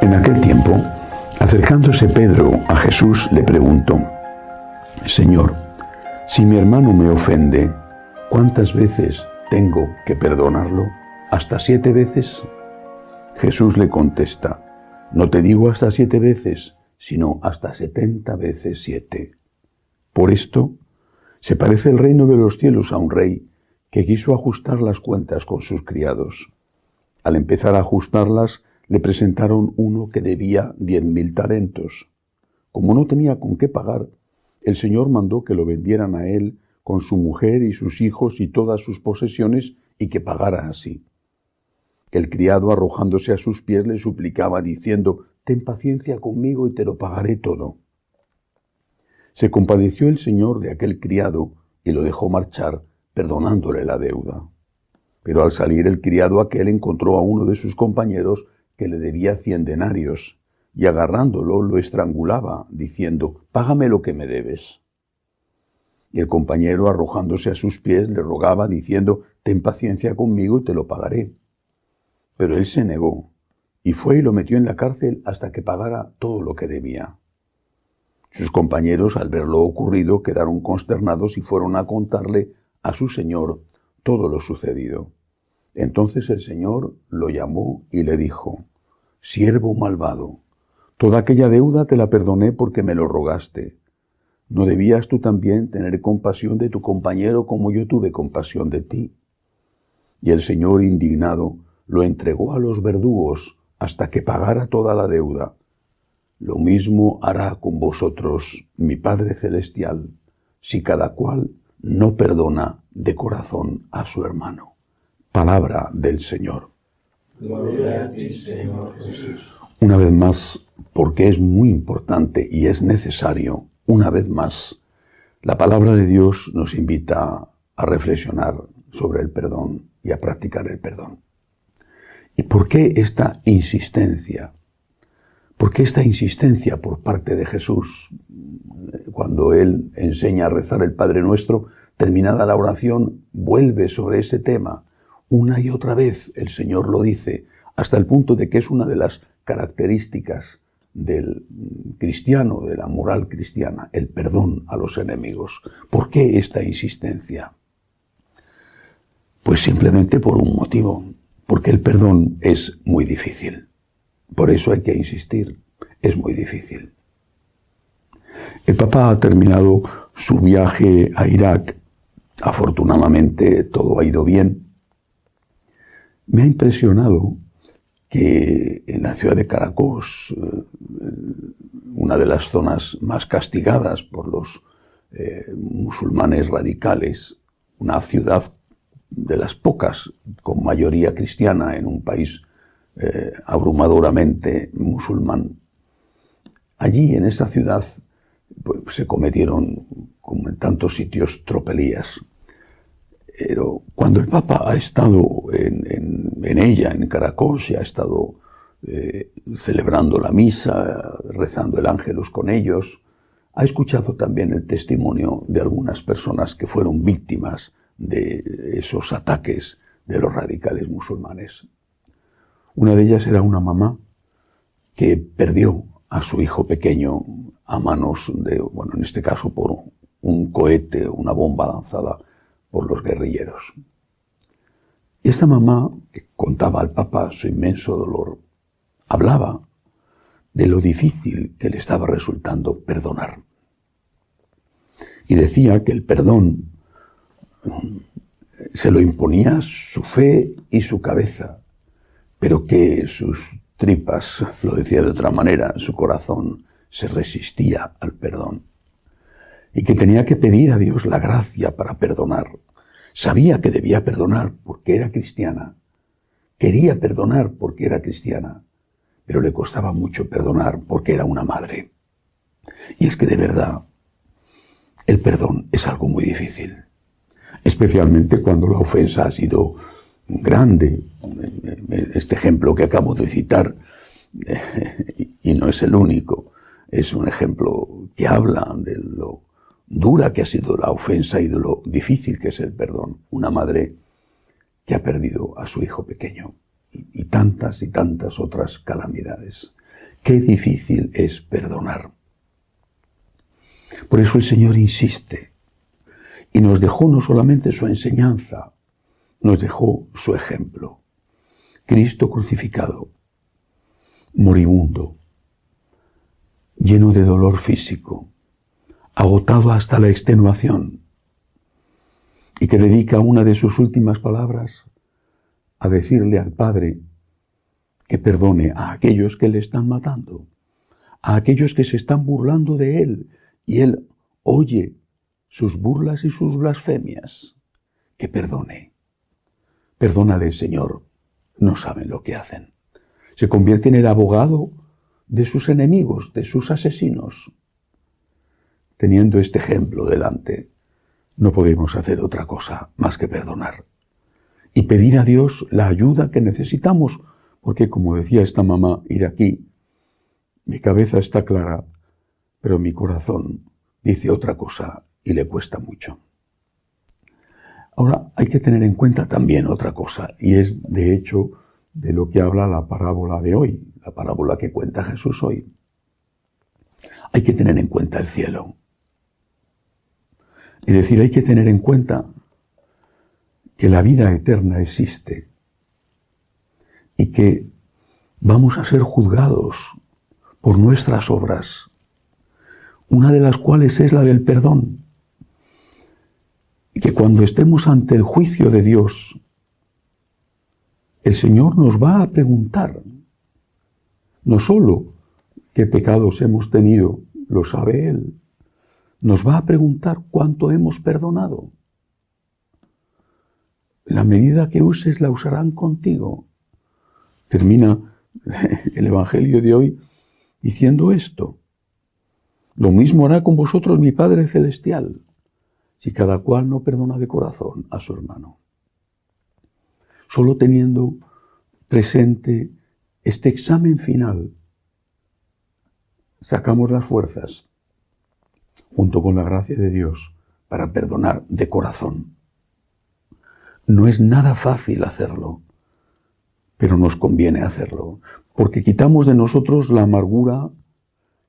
En aquel tiempo, acercándose Pedro a Jesús, le preguntó: Señor, si mi hermano me ofende, ¿cuántas veces tengo que perdonarlo? ¿Hasta 7 veces? Jesús le contesta: no te digo hasta 7 veces, sino hasta 70 veces 7. Por esto, se parece el reino de los cielos a un rey que quiso ajustar las cuentas con sus criados. Al empezar a ajustarlas, le presentaron uno que debía 10.000 talentos. Como no tenía con qué pagar, el Señor mandó que lo vendieran a él con su mujer y sus hijos y todas sus posesiones y que pagara así. El criado, arrojándose a sus pies, le suplicaba diciendo: ten paciencia conmigo y te lo pagaré todo. Se compadeció el Señor de aquel criado y lo dejó marchar, perdonándole la deuda. Pero al salir el criado aquel encontró a uno de sus compañeros que le debía 100 denarios, y agarrándolo lo estrangulaba, diciendo: págame lo que me debes. Y el compañero, arrojándose a sus pies, le rogaba, diciendo: ten paciencia conmigo y te lo pagaré. Pero él se negó, y fue y lo metió en la cárcel hasta que pagara todo lo que debía. Sus compañeros, al ver lo ocurrido, quedaron consternados y fueron a contarle a su señor todo lo sucedido. Entonces el Señor lo llamó y le dijo: siervo malvado, toda aquella deuda te la perdoné porque me lo rogaste. ¿No debías tú también tener compasión de tu compañero como yo tuve compasión de ti? Y el Señor, indignado, lo entregó a los verdugos hasta que pagara toda la deuda. Lo mismo hará con vosotros mi Padre Celestial, si cada cual no perdona de corazón a su hermano. Palabra del Señor. Gloria a ti, Señor Jesús. Una vez más, porque es muy importante y es necesario, una vez más, la palabra de Dios nos invita a reflexionar sobre el perdón y a practicar el perdón. ¿Y por qué esta insistencia? ¿Por qué esta insistencia por parte de Jesús? Cuando Él enseña a rezar el Padre Nuestro, terminada la oración, vuelve sobre ese tema. Una y otra vez el Señor lo dice, hasta el punto de que es una de las características del cristiano, de la moral cristiana, el perdón a los enemigos. ¿Por qué esta insistencia? Pues simplemente por un motivo, porque el perdón es muy difícil. Por eso hay que insistir, es muy difícil. El Papa ha terminado su viaje a Irak. Afortunadamente todo ha ido bien. Me ha impresionado que en la ciudad de Caracas, una de las zonas más castigadas por los musulmanes radicales, una ciudad de las pocas con mayoría cristiana en un país abrumadoramente musulmán. Allí, en esa ciudad, pues, se cometieron, como en tantos sitios, tropelías. Pero cuando el Papa ha estado en ella, en Caracas, y ha estado celebrando la misa, rezando el Ángelus con ellos, ha escuchado también el testimonio de algunas personas que fueron víctimas de esos ataques de los radicales musulmanes. Una de ellas era una mamá que perdió a su hijo pequeño a manos de, bueno, en este caso por un cohete, una bomba lanzada por los guerrilleros. Y esta mamá, que contaba al Papa su inmenso dolor, hablaba de lo difícil que le estaba resultando perdonar. Y decía que el perdón se lo imponía su fe y su cabeza, pero que sus tripas, lo decía de otra manera, su corazón se resistía al perdón. Y que tenía que pedir a Dios la gracia para perdonar. Sabía que debía perdonar porque era cristiana. Quería perdonar porque era cristiana, pero le costaba mucho perdonar porque era una madre. Y es que de verdad, el perdón es algo muy difícil. Especialmente cuando la ofensa ha sido grande. Este ejemplo que acabo de citar, y no es el único, es un ejemplo que habla de lo dura que ha sido la ofensa y de lo difícil que es el perdón. Una madre que ha perdido a su hijo pequeño y tantas otras calamidades. Qué difícil es perdonar. Por eso el Señor insiste y nos dejó no solamente su enseñanza, nos dejó su ejemplo. Cristo crucificado, moribundo, lleno de dolor físico, agotado hasta la extenuación, y que dedica una de sus últimas palabras a decirle al Padre que perdone a aquellos que le están matando, a aquellos que se están burlando de él, y él oye sus burlas y sus blasfemias, que perdone. Perdónale, Señor, no saben lo que hacen. Se convierte en el abogado de sus enemigos, de sus asesinos. Teniendo este ejemplo delante, no podemos hacer otra cosa más que perdonar y pedir a Dios la ayuda que necesitamos, porque como decía esta mamá iraquí, mi cabeza está clara, pero mi corazón dice otra cosa y le cuesta mucho. Ahora hay que tener en cuenta también otra cosa, y es de hecho de lo que habla la parábola de hoy, la parábola que cuenta Jesús hoy. Hay que tener en cuenta el cielo. Es decir, hay que tener en cuenta que la vida eterna existe y que vamos a ser juzgados por nuestras obras, una de las cuales es la del perdón. Y que cuando estemos ante el juicio de Dios, el Señor nos va a preguntar, no solo qué pecados hemos tenido, lo sabe Él, nos va a preguntar cuánto hemos perdonado. La medida que uses la usarán contigo. Termina el Evangelio de hoy diciendo esto. Lo mismo hará con vosotros mi Padre Celestial, si cada cual no perdona de corazón a su hermano. Solo teniendo presente este examen final, sacamos las fuerzas, junto con la gracia de Dios, para perdonar de corazón. No es nada fácil hacerlo, pero nos conviene hacerlo, porque quitamos de nosotros la amargura,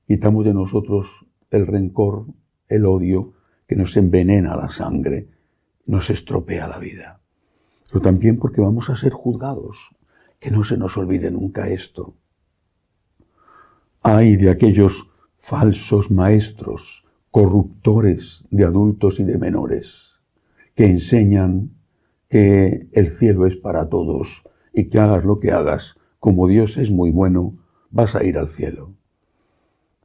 quitamos de nosotros el rencor, el odio, que nos envenena la sangre, nos estropea la vida. Pero también porque vamos a ser juzgados, que no se nos olvide nunca esto. Ay de aquellos falsos maestros, corruptores de adultos y de menores, que enseñan que el cielo es para todos y que hagas lo que hagas, como Dios es muy bueno, vas a ir al cielo.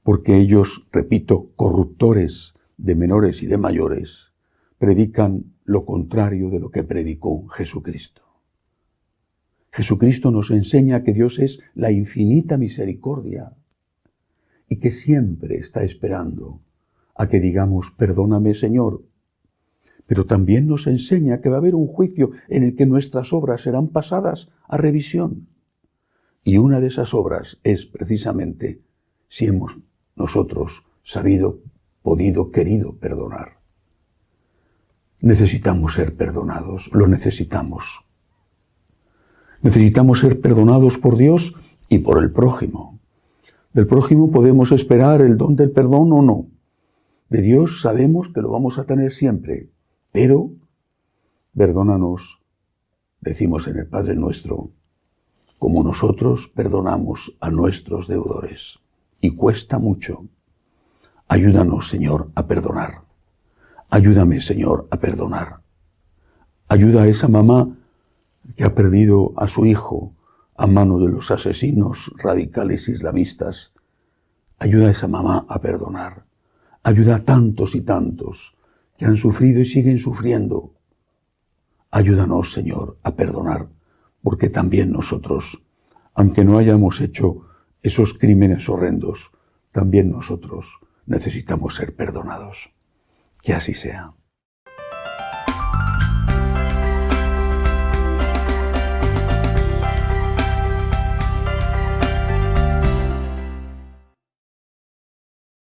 Porque ellos, repito, corruptores de menores y de mayores, predican lo contrario de lo que predicó Jesucristo. Jesucristo nos enseña que Dios es la infinita misericordia y que siempre está esperando a que digamos, perdóname, Señor. Pero también nos enseña que va a haber un juicio en el que nuestras obras serán pasadas a revisión. Y una de esas obras es precisamente si hemos nosotros sabido, podido, querido perdonar. Necesitamos ser perdonados, lo necesitamos. Necesitamos ser perdonados por Dios y por el prójimo. Del prójimo podemos esperar el don del perdón o no. De Dios sabemos que lo vamos a tener siempre, pero perdónanos, decimos en el Padre Nuestro, como nosotros perdonamos a nuestros deudores. Y cuesta mucho. Ayúdanos, Señor, a perdonar. Ayúdame, Señor, a perdonar. Ayuda a esa mamá que ha perdido a su hijo a manos de los asesinos radicales islamistas. Ayuda a esa mamá a perdonar. Ayuda a tantos y tantos que han sufrido y siguen sufriendo. Ayúdanos, Señor, a perdonar, porque también nosotros, aunque no hayamos hecho esos crímenes horrendos, también nosotros necesitamos ser perdonados. Que así sea.